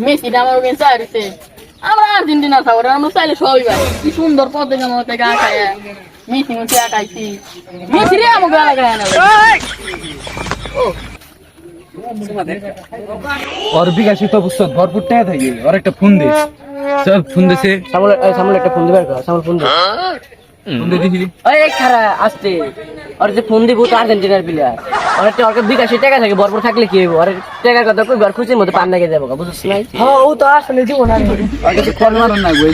মেসিটা আমার ওখানে চাইছে আমরা আর্জেন্টিনা খাবার আমরা চাইলে সবাই ভাই কি সুন্দর পতাকা মতাকা আঁকায় মেসি মুছে আঁকাইছি মেসি রে আমাকে লাগায় না और বিকাশিত পুস্তক ভরপুর টাকা থাকে আর একটা ফোন দে সব ফোন দেছে সামনে একটা ফোন দিবার সামনে ফোন দে ফোন দে দেখি ওই খারা আসতে আর যে ফোন দিব তো আর্জেন্টিনার প্লেয়ার আর একটা ওর বিকাশি টাকা থাকে ভরপুর থাকলে কি হইব আর টাকার কথা কই আর খুশির মধ্যে পান লাগে যাবো বুঝছিস নাই হ্যাঁ ও তো আসলে জীবন আর আর কিছু ফোন মারন না গো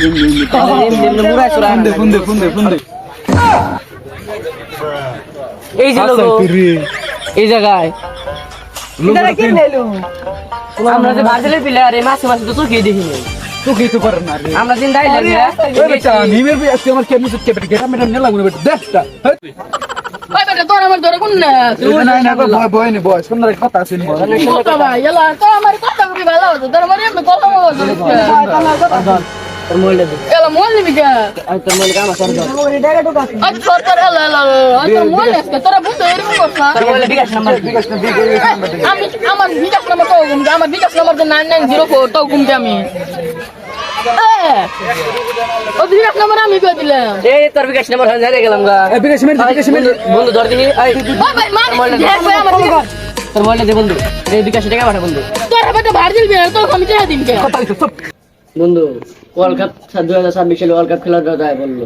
মুরাই সুরা ফোন দে এই যে লোক এই জায়গায় আমরা যে ব্রাজিলের প্লেয়ার এই মাসে মাসে তো চোখে দেখিনি তুই তো পার না রে আমরা দিন দাই লাগে ওই বেটা নিমের বি আজকে আমার কেমন সুট কেটে গেটা মেটা নেলা গুনে বেটা দেখটা ভাই বেটা তোর আমার ধরে কোন না না গো বয় নে বয় সুন্দর কথা আছে নি কথা ভাই এলা তো আমার কথা কবি ভালো হতো তোর মানে আমি কথা বলবো তোর মোবাইলটা দে এলা মোল নিবি কা আর তোর মোবাইল কাম আছে আজ সরকার এলা এলা তোর মোল আজকে তোরা বুঝতে এরকম কথা তোর মোবাইলে বিকাশ নাম্বার আমি আমার বিকাশ নাম্বার তো আমার বিকাশ নাম্বার তো 9904 তো ঘুমতে আমি ও বিকাশ নাম্বার আমি কই দিলাম এই তোর বিকাশ নাম্বার হয়ে যায় গেলাম গা বিকাশ মেরে বন্ধু ধর দিনি এই ভাই মান আমার তোর মোবাইলটা দে বন্ধু এই বিকাশ টাকা পাঠা বন্ধু তোর বেটা ভার্জিল বিয়ার তো আমি টাকা দিন কে বন্ধু ওয়ার্ল্ড কাপ 2026 সালে ওয়ার্ল্ড কাপ খেলার কথা বললো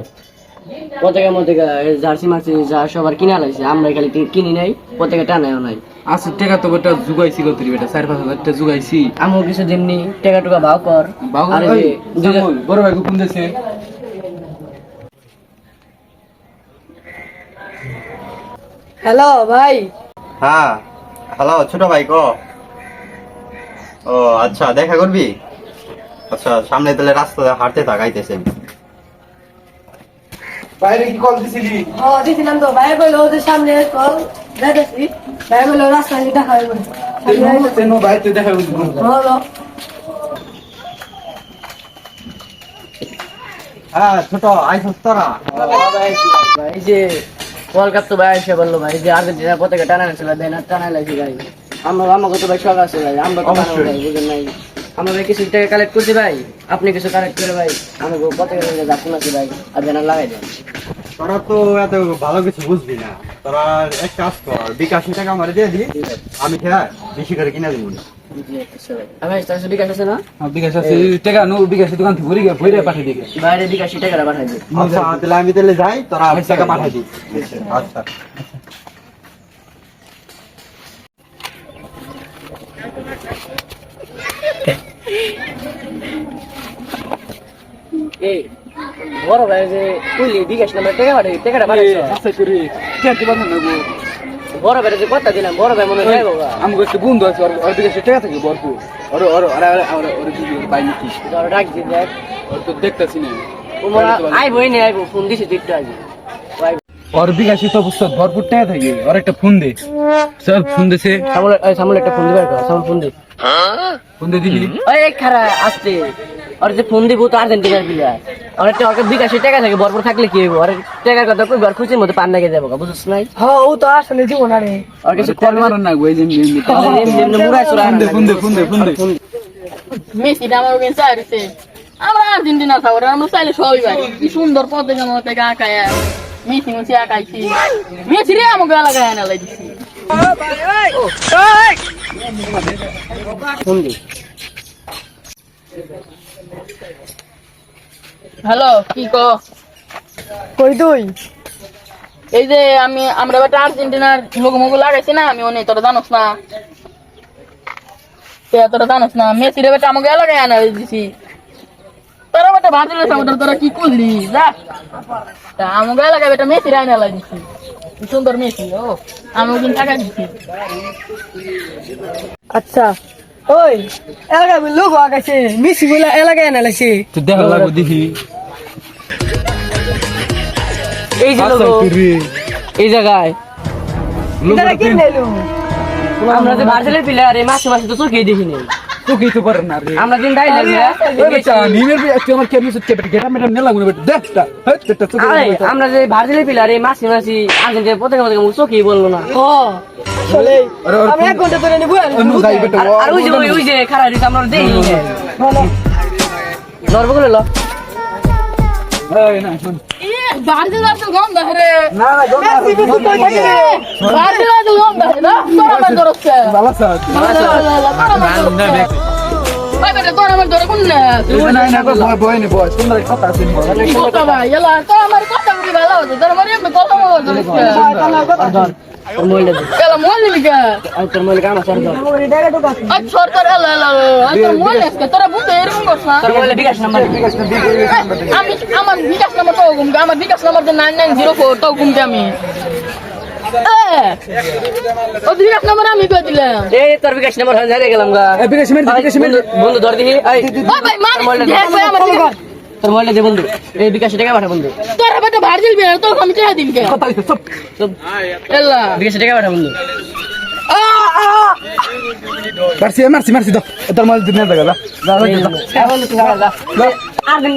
পতাকা মতাকা জার্সি মার্সি যা সবার কিনা লাগছে আমরা খালি কিনি নাই পতাকা টানায়ও নাই আচ্ছা টাকা তো বেটা জুগাইছি গো তুই বেটা 4-5 টাকা জুগাইছি আমিও কিছু দিননি টাকা টুকা ভাও কর আর এই যে বড় ভাই কোন দেশে হ্যালো ভাই হ্যাঁ হ্যালো ছোট ভাই ক ও আচ্ছা দেখা করবি আচ্ছা সামনে তাহলে রাস্তা হাঁটতে থাকাইতেছে বাইরে কি কল দিছিলি ও দিছিলাম তো ভাই কইলো ওদের সামনে কল যাইতেছি ভাই কইলো রাস্তায় দেখা হইব তেনো বাইরে দেখা হইব হলো হ্যাঁ ছোট আইসস তোরা ভাই যে ওয়ার্ল্ড কাপ তো ভাই এসে বললো ভাই যে আর্জেন্টিনা পতাকা টানানো ছিল দেনা টানা লাগছে ভাই আমাকে তো ভাই শখ আছে ভাই আমরা তো টানাবো ভাই বুঝেন নাই আমরা ভাই কিছু টাকা কালেক্ট করছি ভাই আপনি কিছু কালেক্ট করে ভাই আমাকে পতাকা যাচ্ছেন আছে ভাই আর ব্যানার লাগাই দেন তোরা তো এত ভালো কিছু বুঝবি না তোরা এক কাজ কর বিকাশ টাকা আমার দিয়ে দি আমি খেয়ে বেশি করে কিনে দিব ভাই তার সাথে বিকাশ আছে না বিকাশ আছে টাকা নো বিকাশ দোকান থেকে ভরি ভরে পাঠিয়ে দিকে বাইরে বিকাশ টাকা পাঠাই দিই আচ্ছা তাহলে আমি তাহলে যাই তোরা টাকা পাঠিয়ে দি আচ্ছা এই বড় ভাই যে কইলি বিকাশ নাম্বার টাকাটা পাঠাইছো আচ্ছা করে কেটে বানা না গো বড় ভাই যে কথা দিলাম বড় ভাই মনে হয় বাবা আমাকে একটু বন্ধু আছে আর বিকাশ টাকা থাকে ভরপুর আর আর আর আর দিদি বাই নিকি ধর ডাক দি দেখ আর তো দেখতাছি না তোমরা আইবই না আইবো ফোন দিছি তুই একটু আগে और বিকাশিত পুস্তক ভরপুর টাকা থাকে আর একটা ফোন দে সব ফোন দেছে সামনে একটা ফোন দিবার সামনে ফোন দে ফোন দে দিলি ওই খারা আসতে আর যে ফোন দিব তো আর্জেন্টিনার প্লেয়ার আর একটা ওর বিকাশি টাকা থাকে ভরপুর থাকলে কি হইব আর টাকার কথা কই আর খুশির মধ্যে পান লাগে যাবো বুঝছিস নাই হ্যাঁ ও তো আসলে জীবন আর আর কিছু কল মারন না গো এই যে মুরাই সুরা ফোন দে মেসিটা আমার ওখানে চাইছে আমরা আর্জেন্টিনা খাবার আমরা চাইলে সবাই ভাই কি সুন্দর পতাকা মতাকা আঁকায় মেসি মুছে আঁকাইছি মেসি রে আমাকে লাগায় না লাগছি ফোন দি হ্যালো কি কই তুই এই যে আমরা বেটা আর্জেন্টিনার লোগো মোগো লাগাইছি না আমি অনেক তোরা জানোস না তোরা জানোস না মেসি রে বেটা আমাকে লাগায় আনা দিছি তোরা বেটা ভারতের সামনে তোরা কি করলি যা তা আমাকে লাগাই বেটা মেসি রে আনা দিছি সুন্দর মেসি ও আমি ওদিন টাকা দিছি আচ্ছা ওই এলাকায় লোক আগাইছে মেসি বলে এলাকায় আনা লাগছে তো দেখা লাগো দেখি এই যে লোক এই জায়গায় আমরা যে ব্রাজিলের প্লেয়ার এই মাসে মাসে তো চোখে দেখিনি তুই তো পার না রে আমরা দিন দাই লাগে ওই বেটা নিমের বি আজকে আমার কেমন সুট কেটে গেটা মেটা নেলা গুনে বেটা দেখটা বেটা তো আমরা যে ব্রাজিলের প্লেয়ার এই মাসে মাসে আর্জেন্টিনার পতাকা চোখেই বললো না আসলে আমি 1 ঘন্টা ধরে নিব অন্য যাই বেটা আর ওই যে খারাপ হইছে আমরা দেই নরব করে লো এই না শুন বাড়িতে যাচ্ছে গন্ধ রে না না গো বাড়িতে যাচ্ছে গন্ধ না তোর আমার ধরছে ভালো স্যার ভাই বেটা তোর আমার ধরে কোন না নাই না বয় নি বয় সুন্দর কথা আছে কথা ভাই এলা তোর আমার কথা বলি ভালো হতো তোর আমার এমনি কথা বলা ধরছে তোর মোবাইলটা দে এলা মোবাইল লিখা আর তোর মোবাইল কাম আছে তোর আচ্ছা সরকার এলা এলা তোর মোবাইল আছে তোরা বুঝতে এরকম করছ না মোবাইলে বিকাশ নাম্বার আমি আমার বিকাশ নাম্বার তো ঘুমকে আমার বিকাশ নাম্বার তো 9904 তো ঘুমকে আমি ও বিকাশ নাম্বার আমি কই দিলাম এই তোর বিকাশ নাম্বার হারিয়ে গেলাম গা বিকাশ মেরে বন্ধু ধর দেখি এই ভাই মানে দেখ ভাই আমার তোর মোবাইলটা দে বন্ধু এই বিকাশ টাকা পাঠা বন্ধু তোর বেটা ভাড় দিবি না তোর আমি টাকা দিবি কে সব এলা বিকাশ টাকা পাঠা বন্ধু মারছি তো তোর মাল দিনে দেখা যা বন্ধু তুই যা আর দিন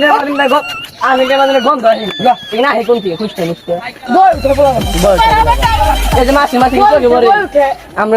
গো আর দিন বাদে গন্ধ আসে যা এই না হে কোন কি খুঁজতে এই যে মাসি মাসি কি করে আমরা